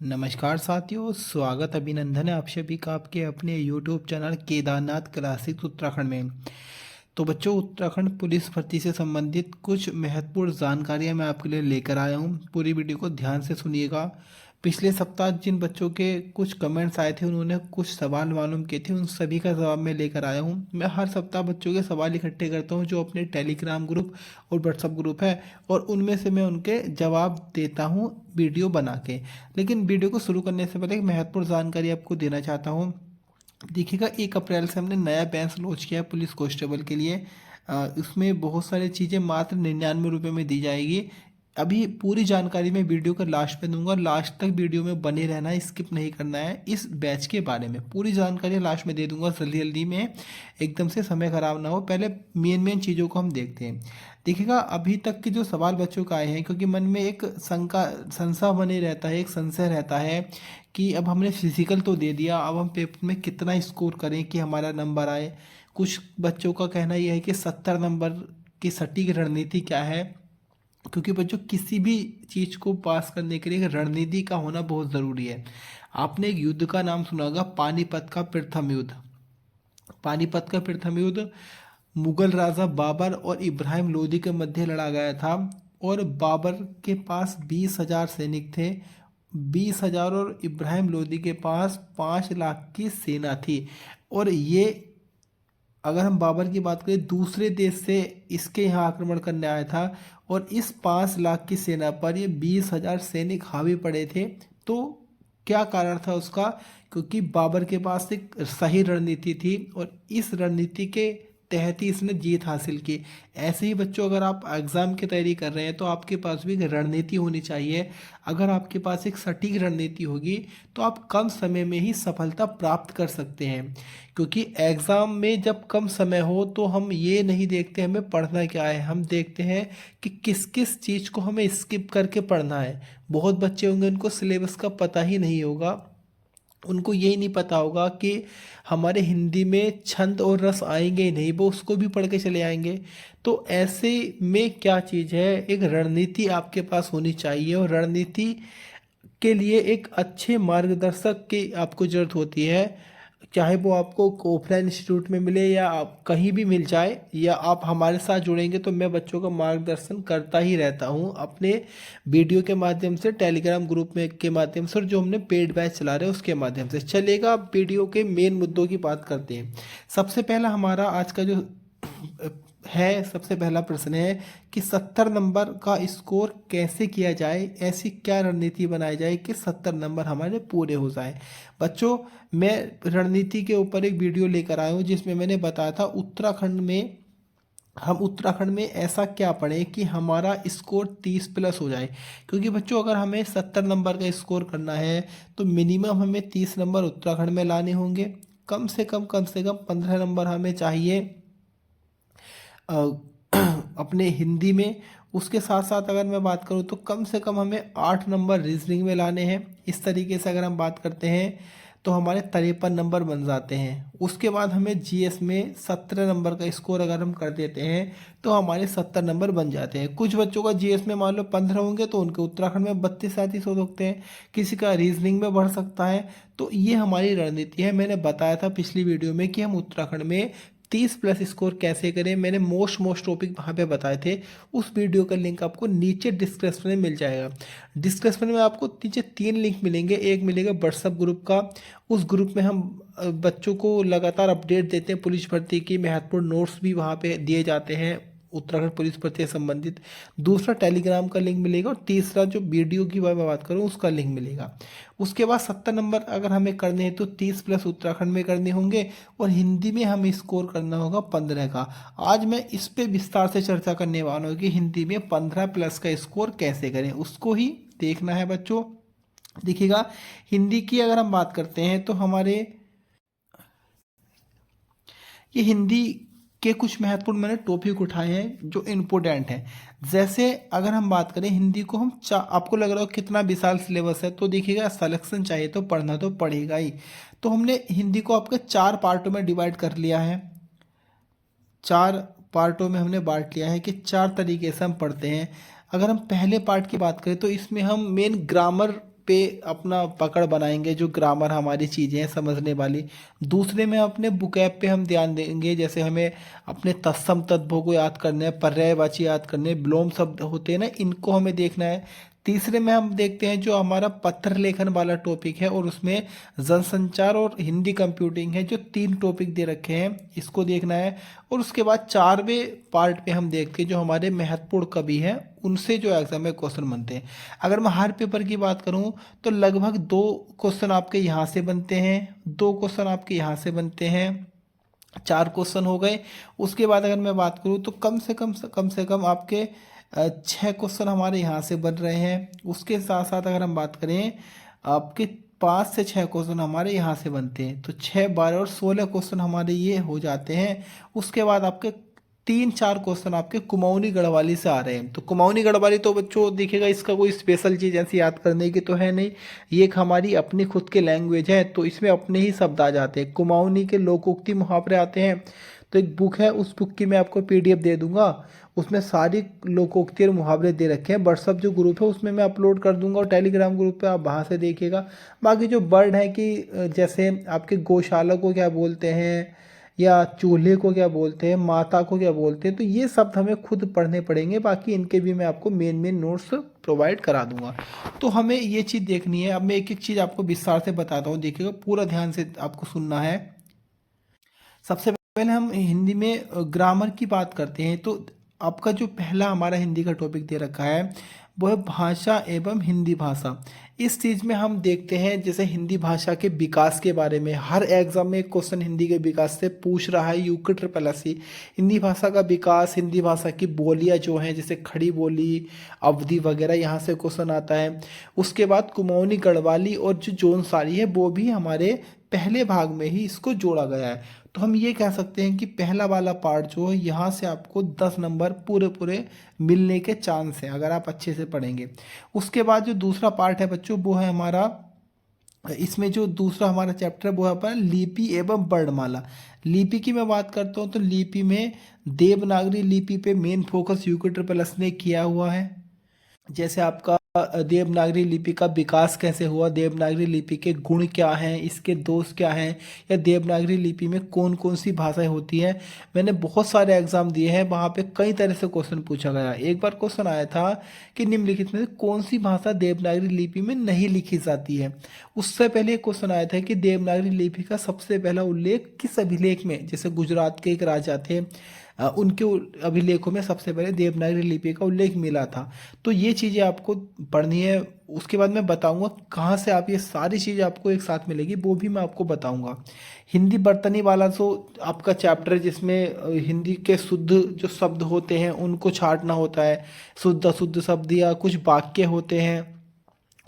नमस्कार साथियों, स्वागत अभिनंदन है आप सभी का आपके अपने YouTube channel Kedarnath classic Uttarakhand में। तो बच्चों, उत्तराखंड पुलिस भर्ती से संबंधित कुछ महत्वपूर्ण जानकारियां मैं आपके लिए लेकर आया हूं। पूरी वीडियो को ध्यान से सुनिएगा। पिछले सप्ताह जिन बच्चों के कुछ कमेंट्स आए थे, उन्होंने कुछ सवाल मालूम किए थे, उन सभी का जवाब मैं लेकर आया हूं। मैं हर सप्ताह बच्चों के सवाल इकट्ठे करता हूं जो अपने टेलीग्राम ग्रुप और व्हाट्सएप ग्रुप है, और उनमें से मैं उनके जवाब देता हूं वीडियो बना के। लेकिन वीडियो को शुरू करने से पहले एक महत्वपूर्ण जानकारी आपको देना चाहता हूं। देखिएगा, 1 अप्रैल से हमने नया बैच लॉन्च किया है पुलिस कांस्टेबल के लिए। उसमें बहुत सारी चीज़ें मात्र 99 रुपये में दी जाएगी। अभी पूरी जानकारी मैं वीडियो का लास्ट में दूंगा, लास्ट तक वीडियो में बने रहना है, स्किप नहीं करना है। इस बैच के बारे में पूरी जानकारी लास्ट में दे दूंगा, जल्दी जल्दी में, एकदम से समय खराब ना हो। पहले मेन मेन चीज़ों को हम देखते हैं। देखिएगा, अभी तक के जो सवाल बच्चों का आए हैं, क्योंकि मन में एक संशय बने रहता है, एक संशय रहता है कि अब हमने फिजिकल तो दे दिया, अब हम पेपर में कितना स्कोर करें कि हमारा नंबर आए। कुछ बच्चों का कहना यह है कि 70 नंबर की सटीक रणनीति क्या है, क्योंकि बच्चों किसी भी चीज़ को पास करने के लिए एक रणनीति का होना बहुत ज़रूरी है। आपने एक युद्ध का नाम सुना होगा, पानीपत का प्रथम युद्ध। पानीपत का प्रथम युद्ध मुगल राजा बाबर और इब्राहिम लोदी के मध्य लड़ा गया था, और बाबर के पास 20,000 सैनिक थे, 20,000, और इब्राहिम लोदी के पास 5 लाख की सेना थी। और ये, अगर हम बाबर की बात करें, दूसरे देश से इसके यहाँ आक्रमण करने आया था, और इस 5 लाख की सेना पर ये 20,000 सैनिक हावी पड़े थे। तो क्या कारण था उसका? क्योंकि बाबर के पास एक सही रणनीति थी, और इस रणनीति के तहत ही इसने जीत हासिल की। ऐसे ही बच्चों, अगर आप एग्ज़ाम की तैयारी कर रहे हैं तो आपके पास भी एक रणनीति होनी चाहिए। अगर आपके पास एक सटीक रणनीति होगी तो आप कम समय में ही सफलता प्राप्त कर सकते हैं। क्योंकि एग्ज़ाम में जब कम समय हो तो हम ये नहीं देखते हमें पढ़ना क्या है, हम देखते हैं कि किस किस चीज़ को हमें स्किप करके पढ़ना है। बहुत बच्चे होंगे उनको सिलेबस का पता ही नहीं होगा, उनको यही नहीं पता होगा कि हमारे हिंदी में छंद और रस आएंगे ही नहीं, वो उसको भी पढ़ के चले आएंगे। तो ऐसे में क्या चीज़ है, एक रणनीति आपके पास होनी चाहिए, और रणनीति के लिए एक अच्छे मार्गदर्शक की आपको ज़रूरत होती है। चाहे वो आपको ऑफलाइन इंस्टीट्यूट में मिले या आप कहीं भी मिल जाए, या आप हमारे साथ जुड़ेंगे, तो मैं बच्चों का मार्गदर्शन करता ही रहता हूँ अपने वीडियो के माध्यम से, टेलीग्राम ग्रुप में के माध्यम से, और जो हमने पेड बैच चला रहे हैं उसके माध्यम से। चलेगा, अब वीडियो के मेन मुद्दों की बात करते हैं। सबसे पहला हमारा आज का जो है, सबसे पहला प्रश्न है कि 70 नंबर का स्कोर कैसे किया जाए, ऐसी क्या रणनीति बनाई जाए कि 70 नंबर हमारे पूरे हो जाए। बच्चों, मैं रणनीति के ऊपर एक वीडियो लेकर आया हूँ जिसमें मैंने बताया था उत्तराखंड में ऐसा क्या पढ़ें कि हमारा स्कोर 30+ हो जाए। क्योंकि बच्चों, अगर हमें 70 नंबर का स्कोर करना है तो मिनिमम हमें 30 नंबर उत्तराखंड में लाने होंगे। कम से कम 15 नंबर हमें चाहिए अ, अपने हिंदी में। उसके साथ साथ अगर मैं बात करूँ तो कम से कम हमें 8 नंबर रीजनिंग में लाने हैं। इस तरीके से अगर हम बात करते हैं तो हमारे 53 नंबर बन जाते हैं। उसके बाद हमें जीएस में 17 नंबर का स्कोर अगर हम कर देते हैं तो हमारे 70 नंबर बन जाते हैं। कुछ बच्चों का जीएस में मान लो 15 होंगे तो उनके उत्तराखंड में 32-37 हो सकते हैं, किसी का रीजनिंग में बढ़ सकता है। तो ये हमारी रणनीति है। मैंने बताया था पिछली वीडियो में कि हम उत्तराखंड में 30+ स्कोर कैसे करें, मैंने मोस्ट टॉपिक वहाँ पे बताए थे। उस वीडियो का लिंक आपको नीचे डिस्क्रिप्शन में मिल जाएगा। डिस्क्रिप्शन में आपको नीचे 3 लिंक मिलेंगे। एक मिलेगा व्हाट्सएप ग्रुप का, उस ग्रुप में हम बच्चों को लगातार अपडेट देते हैं, पुलिस भर्ती की महत्वपूर्ण नोट्स भी वहाँ पे दिए जाते हैं उत्तराखंड पुलिस भर्ती से संबंधित। दूसरा टेलीग्राम का लिंक मिलेगा, और तीसरा जो वीडियो की मैं बात करूँ उसका लिंक मिलेगा। उसके बाद 70 नंबर अगर हमें करने हैं तो 30+ उत्तराखंड में करने होंगे, और हिंदी में हमें स्कोर करना होगा 15 का। आज मैं इस पे विस्तार से चर्चा करने वाला हूँ कि हिंदी में 15+ का स्कोर कैसे करें, उसको ही देखना है बच्चों। देखिएगा, हिंदी की अगर हम बात करते हैं तो हमारे ये हिंदी के कुछ महत्वपूर्ण मैंने टॉपिक उठाए हैं जो इम्पोर्टेंट हैं। जैसे अगर हम बात करें हिंदी को, हम आपको लग रहा हो कितना विशाल सिलेबस है, तो देखिएगा, सलेक्शन चाहिए तो पढ़ना तो पड़ेगा ही। तो हमने हिंदी को आपके 4 पार्टों में डिवाइड कर लिया है। 4 पार्टों में हमने बांट लिया है कि 4 तरीके से हम पढ़ते हैं। अगर हम पहले पार्ट की बात करें तो इसमें हम मेन ग्रामर पे अपना पकड़ बनाएंगे, जो ग्रामर हमारी चीज़ें हैं समझने वाली। दूसरे में अपने बुकैब पे हम ध्यान देंगे, जैसे हमें अपने तत्सम तद्भव को याद करना है, पर्यायवाची याद करने, विलोम शब्द होते हैं ना, इनको हमें देखना है। तीसरे में हम देखते हैं जो हमारा पत्र लेखन वाला टॉपिक है, और उसमें जनसंचार और हिंदी कंप्यूटिंग है, जो 3 टॉपिक दे रखे हैं, इसको देखना है। और उसके बाद 4वें पार्ट पे हम देखते हैं जो हमारे महत्वपूर्ण कवि हैं, उनसे जो एग्जाम में क्वेश्चन बनते हैं। अगर मैं हर पेपर की बात करूं तो लगभग 2 क्वेश्चन आपके यहाँ से बनते हैं, 2 क्वेश्चन आपके यहाँ से बनते हैं, 4 क्वेश्चन हो गए। उसके बाद अगर मैं बात करूं तो कम से कम आपके 6 क्वेश्चन हमारे यहाँ से बन रहे हैं। उसके साथ साथ अगर हम बात करें, आपके 5 से 6 क्वेश्चन हमारे यहाँ से बनते हैं, तो 6, 12 और 16 क्वेश्चन हमारे ये हो जाते हैं। उसके बाद आपके 3-4 क्वेश्चन आपके कुमाऊनी गढ़वाली से आ रहे हैं। तो कुमाऊनी गढ़वाली तो बच्चों देखिएगा, इसका कोई स्पेशल चीज़ ऐसी याद करने की तो है नहीं, ये एक हमारी अपनी खुद के लैंग्वेज है, तो इसमें अपने ही शब्द आ जाते हैं। कुमाऊनी के लोकोक्ति मुहावरे आते हैं। तो एक बुक है, उस बुक की मैं आपको पीडीएफ दे दूंगा, उसमें सारी लोकोक्ति और मुहावरे दे रखे हैं। व्हाट्सअप जो ग्रुप है उसमें मैं अपलोड कर दूंगा, और टेलीग्राम ग्रुप पे आप वहाँ से देखिएगा। बाकी जो वर्ड है कि जैसे आपके गौशाला को क्या बोलते हैं, या चूल्हे को क्या बोलते हैं, माता को क्या बोलते हैं, तो ये शब्द हमें खुद पढ़ने पड़ेंगे। बाकी इनके भी मैं आपको मेन नोट्स प्रोवाइड करा दूंगा। तो हमें ये चीज़ देखनी है। अब मैं एक एक चीज़ आपको विस्तार से बताता हूँ, देखिएगा पूरा ध्यान से आपको सुनना है। सबसे पहले हम हिंदी में ग्रामर की बात करते हैं। तो आपका जो पहला हमारा हिंदी का टॉपिक दे रखा है वो है भाषा एवं हिंदी भाषा। इस चीज़ में हम देखते हैं जैसे हिंदी भाषा के विकास के बारे में, हर एग्जाम में एक क्वेश्चन हिंदी के विकास से पूछ रहा है यूके SSSC। हिंदी भाषा का विकास, हिंदी भाषा की बोलियां जो हैं जैसे खड़ी बोली, अवधि वगैरह, यहाँ से क्वेश्चन आता है। उसके बाद कुमाऊनी गढ़वाली और जो जौनसारी है वो भी हमारे पहले भाग में ही इसको जोड़ा गया है। तो हम ये कह सकते हैं कि पहला वाला पार्ट जो है यहाँ से आपको 10 नंबर पूरे पूरे मिलने के चांस हैं, अगर आप अच्छे से पढ़ेंगे। उसके बाद जो दूसरा पार्ट है बच्चों वो है हमारा, इसमें जो दूसरा हमारा चैप्टर है वो है अपना लिपि एवं वर्णमाला। लिपि की मैं बात करता हूँ तो लिपि में देवनागरी लिपि पे मेन फोकस यूके SSSC ने किया हुआ है। जैसे आपका देवनागरी लिपि का विकास कैसे हुआ, देवनागरी लिपि के गुण क्या हैं, इसके दोष क्या हैं, या देवनागरी लिपि में कौन कौन सी भाषाएं होती हैं। मैंने बहुत सारे एग्जाम दिए हैं, वहाँ पे कई तरह से क्वेश्चन पूछा गया। एक बार क्वेश्चन आया था कि निम्नलिखित में से कौन सी भाषा देवनागरी लिपि में नहीं लिखी जाती है। उससे पहले एक क्वेश्चन आया था कि देवनागरी लिपि का सबसे पहला उल्लेख किस अभिलेख में, जैसे गुजरात के एक राजा थे, उनके अभिलेखों में सबसे पहले देवनागरी लिपि का उल्लेख मिला था। तो ये चीज़ें आपको पढ़नी है। उसके बाद मैं बताऊंगा कहाँ से आप ये सारी चीज़ें आपको एक साथ मिलेगी, वो भी मैं आपको बताऊंगा। हिंदी बर्तनी वाला तो आपका चैप्टर है जिसमें हिंदी के शुद्ध जो शब्द होते हैं उनको छांटना होता है। शुद्ध अशुद्ध शब्द या कुछ वाक्य होते हैं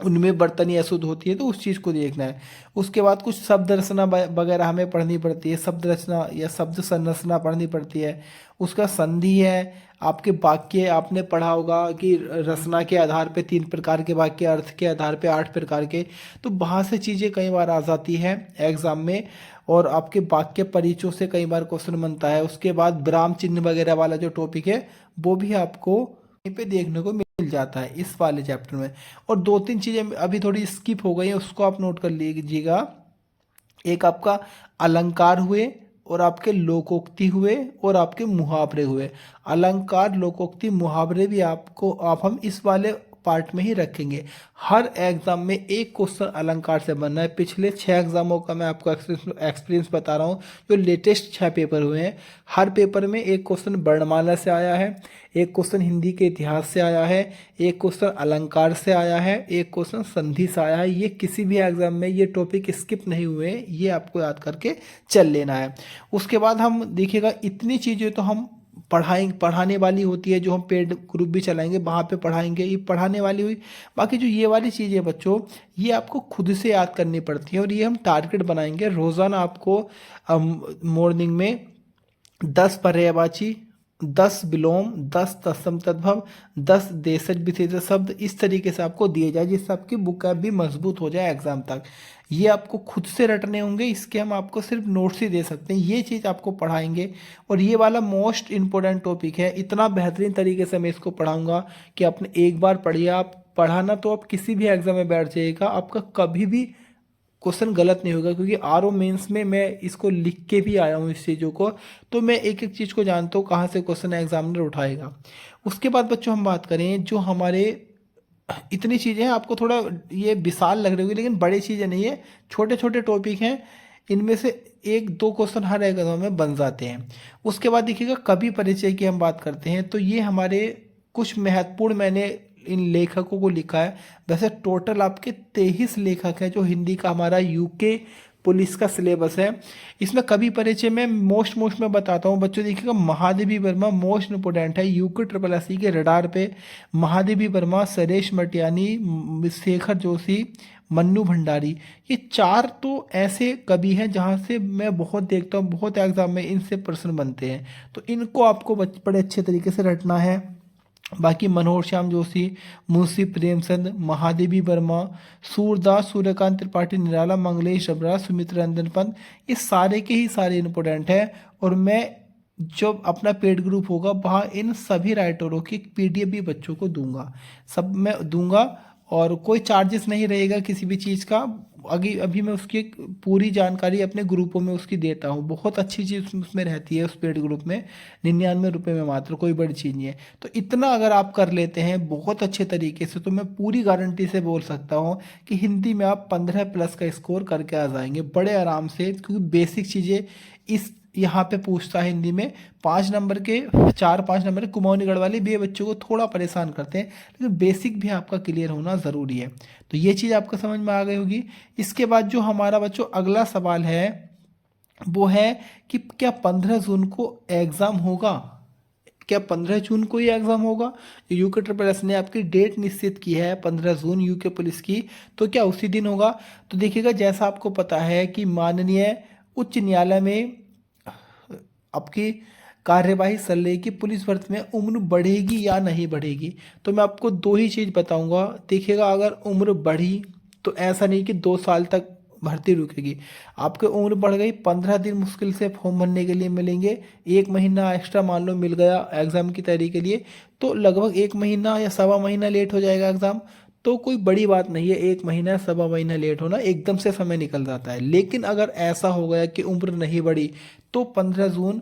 उनमें बर्तनी अशुद्ध होती है, तो उस चीज़ को देखना है। उसके बाद कुछ शब्द रचना वगैरह हमें पढ़नी पड़ती है, शब्द रचना या शब्द संरचना पढ़नी पड़ती है। उसका संधि है, आपके वाक्य आपने पढ़ा होगा कि रचना के आधार पे 3 प्रकार के वाक्य, अर्थ के आधार पे 8 प्रकार के। तो वहाँ से चीज़ें कई बार आ जाती है एग्जाम में, और आपके वाक्य परिचयों से कई बार क्वेश्चन बनता है। उसके बाद विराम चिन्ह वगैरह वाला जो टॉपिक है वो भी आपको यहीं पे देखने को मिल जाता है इस वाले चैप्टर में। और 2-3 चीज़ें अभी थोड़ी स्किप हो गई हैं, उसको आप नोट कर लीजिएगा। एक आपका अलंकार हुए, और आपके लोकोक्ति हुए, और आपके मुहावरे हुए। अलंकार, लोकोक्ति, मुहावरे भी आप हम इस वाले पार्ट में ही रखेंगे। हर एग्जाम में एक क्वेश्चन अलंकार से बनना है। पिछले 6 एग्जामों का मैं आपको एक्सपीरियंस बता रहा हूँ, जो लेटेस्ट 6 पेपर हुए हैं, हर पेपर में एक क्वेश्चन वर्णमाला से आया है, एक क्वेश्चन हिंदी के इतिहास से आया है, एक क्वेश्चन अलंकार से आया है, एक क्वेश्चन संधि से आया है। ये किसी भी एग्जाम में ये टॉपिक स्किप नहीं हुए, ये आपको याद करके चल लेना है। उसके बाद हम देखिएगा इतनी चीज़ें तो हम पढ़ाने वाली होती है, जो हम पेड ग्रुप भी चलाएंगे वहाँ पे पढ़ाएंगे, ये पढ़ाने वाली हुई। बाकी जो ये वाली चीज़ें बच्चों, ये आपको खुद से याद करनी पड़ती है, और ये हम टारगेट बनाएंगे। रोज़ाना आपको मॉर्निंग में 10 पर्यायवाची, 10 विलोम, 10 तत्सम तद्भव, 10 देशज विशेषज शब्द इस तरीके से आपको दिए जाए, जिससे आपकी बुक भी मजबूत हो जाए एग्जाम तक। ये आपको खुद से रटने होंगे, इसके हम आपको सिर्फ नोट्स ही दे सकते हैं। ये चीज़ आपको पढ़ाएंगे, और ये वाला मोस्ट इंपॉर्टेंट टॉपिक है। इतना बेहतरीन तरीके से मैं इसको पढ़ाऊंगा कि आपने एक बार पढ़िए, आप पढ़ाना तो आप किसी भी एग्जाम में बैठ जाइएगा, आपका कभी भी क्वेश्चन गलत नहीं होगा, क्योंकि आर ओ मेन्स में मैं इसको लिख के भी आया हूँ इस चीज़ों को, तो मैं एक एक चीज़ को जानता हूँ कहाँ से क्वेश्चन एग्जामिनर उठाएगा। उसके बाद बच्चों हम बात करें जो हमारे, इतनी चीज़ें हैं, आपको थोड़ा ये विशाल लग रही होगी लेकिन बड़ी चीज़ें नहीं है, छोटे छोटे टॉपिक हैं, इनमें से एक दो क्वेश्चन हर एग्जाम में बन जाते हैं। उसके बाद देखिएगा कवि परिचय की हम बात करते हैं, तो ये हमारे कुछ महत्वपूर्ण, मैंने इन लेखकों को लिखा है। वैसे टोटल आपके 23 लेखक हैं जो हिंदी का हमारा यूके पुलिस का सिलेबस है। इसमें कवि परिचय में मोस्ट में बताता हूँ बच्चों, देखिएगा महादेवी वर्मा मोस्ट इंपोर्टेंट है यूके ट्रिपल एस के रडार पे। महादेवी वर्मा, सुरेश मटियानी, शेखर जोशी, मन्नू भंडारी, ये चार तो ऐसे कवि हैं जहाँ से मैं बहुत देखता हूँ, बहुत एग्जाम में इनसे प्रश्न बनते हैं, तो इनको आपको बड़े अच्छे तरीके से रटना है। बाकी मनोहर श्याम जोशी, मुंशी प्रेमचंद, महादेवी वर्मा, सूरदास, सूर्यकांत त्रिपाठी, निराला, मंगलेश डबरा, सुमित्रा नंदन पंत, ये सारे के ही सारे इंपॉर्टेंट हैं। और मैं जो अपना पेड ग्रुप होगा वहाँ इन सभी राइटरों की पीडीएफ भी बच्चों को दूंगा, सब मैं दूंगा, और कोई चार्जेस नहीं रहेगा किसी भी चीज़ का। अभी अभी मैं उसकी पूरी जानकारी अपने ग्रुपों में उसकी देता हूँ, बहुत अच्छी चीज़ उसमें रहती है उस पेड ग्रुप में, 99 रुपये में मात्र, कोई बड़ी चीज़ नहीं है। तो इतना अगर आप कर लेते हैं बहुत अच्छे तरीके से, तो मैं पूरी गारंटी से बोल सकता हूँ कि हिंदी में आप 15+ का स्कोर करके आ जाएंगे बड़े आराम से, क्योंकि बेसिक चीज़ें इस यहाँ पे पूछता है हिंदी में। 5 नंबर के, 4-5 नंबर के कुमाऊनी गढ़वाली भी ये बच्चों को थोड़ा परेशान करते हैं, लेकिन बेसिक भी आपका क्लियर होना ज़रूरी है। तो ये चीज़ आपको समझ में आ गई होगी। इसके बाद जो हमारा बच्चों अगला सवाल है वो है कि क्या 15 जून को एग्ज़ाम होगा, क्या 15 जून को ही एग्ज़ाम होगा? यूके ट्रिपल एस ने आपकी डेट निश्चित की है 15 जून यूके पुलिस की, तो क्या उसी दिन होगा? तो देखिएगा, जैसा आपको पता है कि माननीय उच्च न्यायालय में आपकी कार्यवाही चल रही कि पुलिस भर्ती में उम्र बढ़ेगी या नहीं बढ़ेगी, तो मैं आपको दो ही चीज़ बताऊंगा। देखिएगा, अगर उम्र बढ़ी तो ऐसा नहीं कि 2 साल तक भर्ती रुकेगी, आपकी उम्र बढ़ गई, 15 दिन मुश्किल से फॉर्म भरने के लिए मिलेंगे, 1 महीना एक्स्ट्रा मान लो मिल गया एग्ज़ाम की तैयारी के लिए, तो लगभग 1 महीना या सवा महीना लेट हो जाएगा एग्ज़ाम। तो कोई बड़ी बात नहीं है, 1 महीना सवा महीना लेट होना, एकदम से समय निकल जाता है। लेकिन अगर ऐसा हो गया कि उम्र नहीं बढ़ी तो 15 जून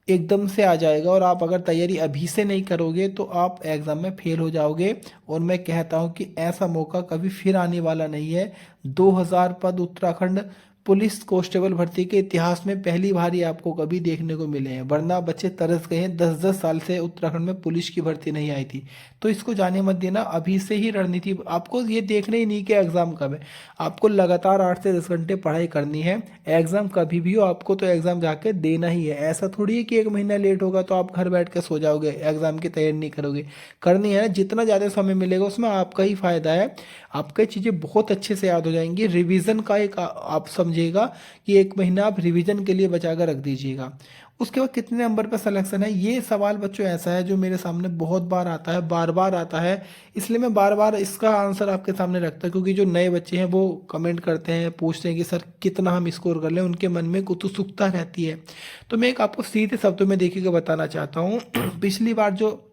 एकदम से आ जाएगा, और आप अगर तैयारी अभी से नहीं करोगे तो आप एग्ज़ाम में फेल हो जाओगे। और मैं कहता हूं कि ऐसा मौका कभी फिर आने वाला नहीं है। 2000 पद उत्तराखंड पुलिस कांस्टेबल भर्ती के इतिहास में पहली बार ही आपको कभी देखने को मिले हैं, वरना बच्चे तरस गए हैं, 10-10 साल से उत्तराखंड में पुलिस की भर्ती नहीं आई थी। तो इसको जाने मत देना, अभी से ही रणनीति, आपको ये देखना ही नहीं कि एग्ज़ाम कब है, आपको लगातार 8 से 10 घंटे पढ़ाई करनी है। एग्ज़ाम कभी भी हो, आपको तो एग्ज़ाम जाके देना ही है। ऐसा थोड़ी है कि 1 महीना लेट होगा तो आप घर बैठ के सो जाओगे, एग्ज़ाम की तैयारी नहीं करोगे, करनी है ना। जितना ज़्यादा समय मिलेगा उसमें आपका ही फ़ायदा है, आपका चीज़ें बहुत अच्छे से याद हो जाएंगी। रिवीजन का एक आप समझिएगा कि 1 महीना आप रिवीजन के लिए बचा कर रख दीजिएगा। उसके बाद कितने नंबर पर सिलेक्शन है, ये सवाल बच्चों ऐसा है जो मेरे सामने बहुत बार आता है, बार बार आता है, इसलिए मैं बार बार इसका आंसर आपके सामने रखता हूँ, क्योंकि जो नए बच्चे हैं वो कमेंट करते हैं, पूछते हैं कि सर कितना हम स्कोर कर लें, उनके मन में उत्सुकता रहती है। तो मैं एक आपको सीधे शब्दों में देखिएगा बताना चाहता हूँ। पिछली बार जो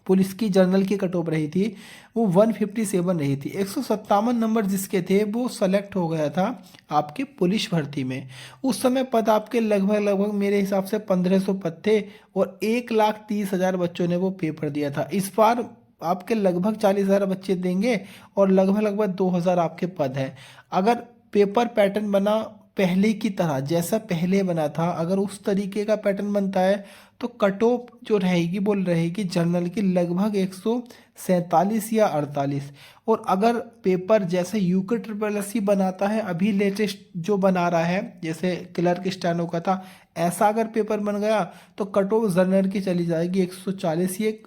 पुलिस की जर्नल की कट ऑफ रही थी वो 157 रही थी, 157 नंबर जिसके थे वो सेलेक्ट हो गया था आपके पुलिस भर्ती में। उस समय पद आपके लगभग लगभग मेरे हिसाब से 1500 पद थे, और 1,30,000 बच्चों ने वो पेपर दिया था। इस बार आपके लगभग 40,000 बच्चे देंगे, और लगभग लगभग 2,000 आपके पद हैं। अगर पेपर पैटर्न बना पहले की तरह, जैसा पहले बना था, अगर उस तरीके का पैटर्न बनता है तो कट ऑफ जो रहेगी वो रहेगी जनरल की लगभग 147 या 48। और अगर पेपर जैसे यूके ट्रिपल एस बनाता है अभी लेटेस्ट जो बना रहा है, जैसे क्लर्क स्टेनो का था, ऐसा अगर पेपर बन गया तो कट ऑफ जनरल की चली जाएगी 140। ये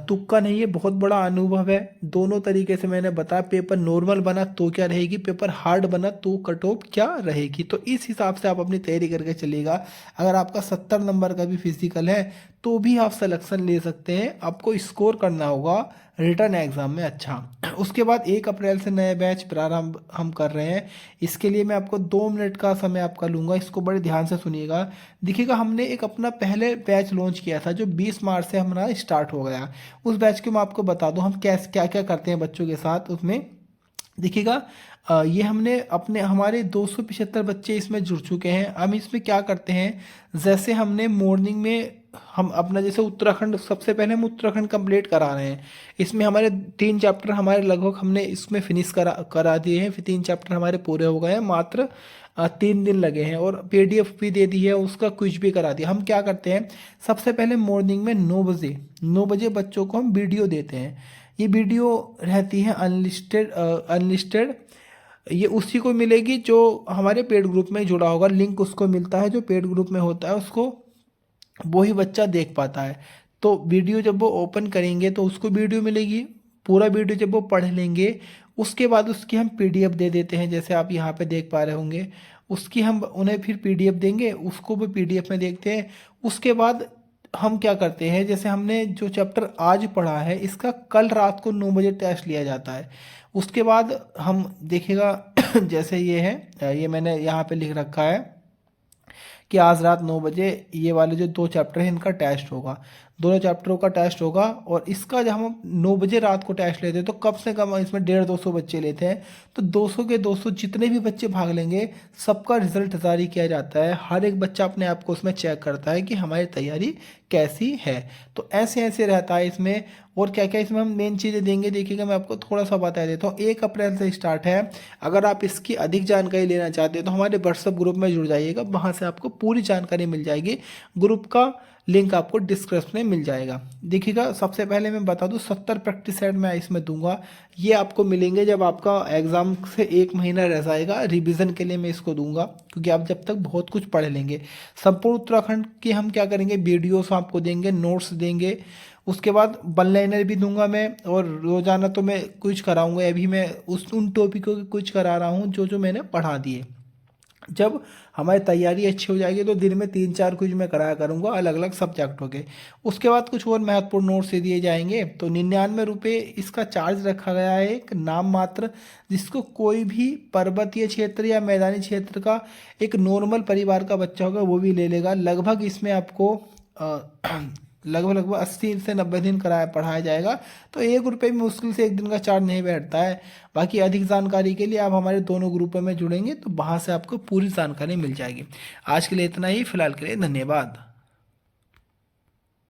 तुक्का नहीं है, बहुत बड़ा अनुभव है। दोनों तरीके से मैंने बताया, पेपर नॉर्मल बना तो क्या रहेगी, पेपर हार्ड बना तो कट ऑफ क्या रहेगी। तो इस हिसाब से आप अपनी तैयारी करके चलिएगा। अगर आपका 70 नंबर का भी फिजिकल है तो भी आप सिलेक्शन ले सकते हैं। आपको स्कोर करना होगा रिटर्न एग्ज़ाम में। अच्छा, उसके बाद 1 अप्रैल से नए बैच प्रारंभ हम कर रहे हैं। इसके लिए मैं आपको 2 मिनट का समय आपका लूँगा, इसको बड़े ध्यान से सुनिएगा। देखिएगा, हमने एक अपना पहले बैच लॉन्च किया था जो 20 मार्च से हमारा स्टार्ट हो गया। उस बैच को मैं आपको बता दूँ हम कैसे क्या क्या करते हैं बच्चों के साथ उसमें। देखिएगा, ये हमने अपने हमारे 275 बच्चे इसमें जुड़ चुके हैं। हम इसमें क्या करते हैं, जैसे हमने मॉर्निंग में हम अपना जैसे उत्तराखंड, सबसे पहले हम उत्तराखंड कंप्लीट करा रहे हैं। इसमें हमारे 3 चैप्टर हमारे लगभग हमने इसमें फिनिश करा करा दिए हैं। फिर 3 चैप्टर हमारे पूरे हो गए हैं, मात्र 3 दिन लगे हैं। और पीडीएफ भी दे दी है, उसका क्विज भी करा दिया। हम क्या करते हैं, सबसे पहले मॉर्निंग में 9 बजे बच्चों को हम वीडियो देते हैं। ये वीडियो रहती है अनलिस्टेड। ये उसी को मिलेगी जो हमारे पेड ग्रुप में जुड़ा होगा। लिंक उसको मिलता है जो पेड ग्रुप में होता है, उसको वो ही बच्चा देख पाता है। तो वीडियो जब वो ओपन करेंगे तो उसको वीडियो मिलेगी। पूरा वीडियो जब वो पढ़ लेंगे, उसके बाद उसकी हम पीडीएफ दे देते हैं, जैसे आप यहाँ पे देख पा रहे होंगे। उसकी हम उन्हें फिर पीडीएफ देंगे, उसको भी पीडीएफ में देखते हैं। उसके बाद हम क्या करते हैं, जैसे हमने जो चैप्टर आज पढ़ा है इसका कल रात को 9 बजे टेस्ट लिया जाता है। उसके बाद हम देखिएगा जैसे ये है, ये मैंने यहाँ पे लिख रखा है कि आज रात 9 बजे ये वाले जो 2 चैप्टर हैं इनका टेस्ट होगा। दोनों चैप्टरों का टेस्ट होगा। और इसका जब हम 9 बजे रात को टेस्ट लेते हैं तो कम से कम इसमें 150-200 बच्चे लेते हैं। तो 200 के 200 जितने भी बच्चे भाग लेंगे सबका रिजल्ट जारी किया जाता है। हर एक बच्चा अपने आप को उसमें चेक करता है कि हमारी तैयारी कैसी है। तो ऐसे ऐसे रहता है इसमें। और क्या क्या इसमें हम मेन चीज़ें देंगे, देखिएगा मैं आपको थोड़ा सा बता देता हूँ। 1 अप्रैल से स्टार्ट है। अगर आप इसकी अधिक जानकारी लेना चाहते हैं तो हमारे व्हाट्सएप ग्रुप में जुड़ जाइएगा, वहाँ से आपको पूरी जानकारी मिल जाएगी। ग्रुप का लिंक आपको डिस्क्रिप्शन में मिल जाएगा। देखिएगा, सबसे पहले मैं बता दूं 70 प्रैक्टिस सेट मैं इसमें दूंगा। ये आपको मिलेंगे जब आपका एग्ज़ाम से 1 महीना रह जाएगा। रिवीजन के लिए मैं इसको दूंगा, क्योंकि आप जब तक बहुत कुछ पढ़ लेंगे। संपूर्ण उत्तराखंड की हम क्या करेंगे, वीडियोस आपको देंगे, नोट्स देंगे। उसके बाद वन लाइनर भी दूंगा मैं। और रोज़ाना तो मैं कुछ कराऊंगा, अभी मैं उन टॉपिकों की कुछ करा रहा हूँ जो जो मैंने पढ़ा दिए। जब हमारी तैयारी अच्छी हो जाएगी तो दिन में 3-4 क्विज मैं कराया करूँगा अलग अलग सब्जेक्टों के। उसके बाद कुछ और महत्वपूर्ण नोट्स दिए जाएंगे। तो 99 रुपये इसका चार्ज रखा गया है, एक नाम मात्र, जिसको कोई भी पर्वतीय क्षेत्र या मैदानी क्षेत्र का एक नॉर्मल परिवार का बच्चा होगा वो भी ले लेगा। लगभग इसमें आपको लगभग 80 से 90 दिन कराया पढ़ाया जाएगा। तो 1 रुपये में मुश्किल से 1 दिन का चार्ज नहीं बैठता है। बाकी अधिक जानकारी के लिए आप हमारे दोनों ग्रुपों में जुड़ेंगे तो वहाँ से आपको पूरी जानकारी मिल जाएगी। आज के लिए इतना ही, फिलहाल के लिए धन्यवाद।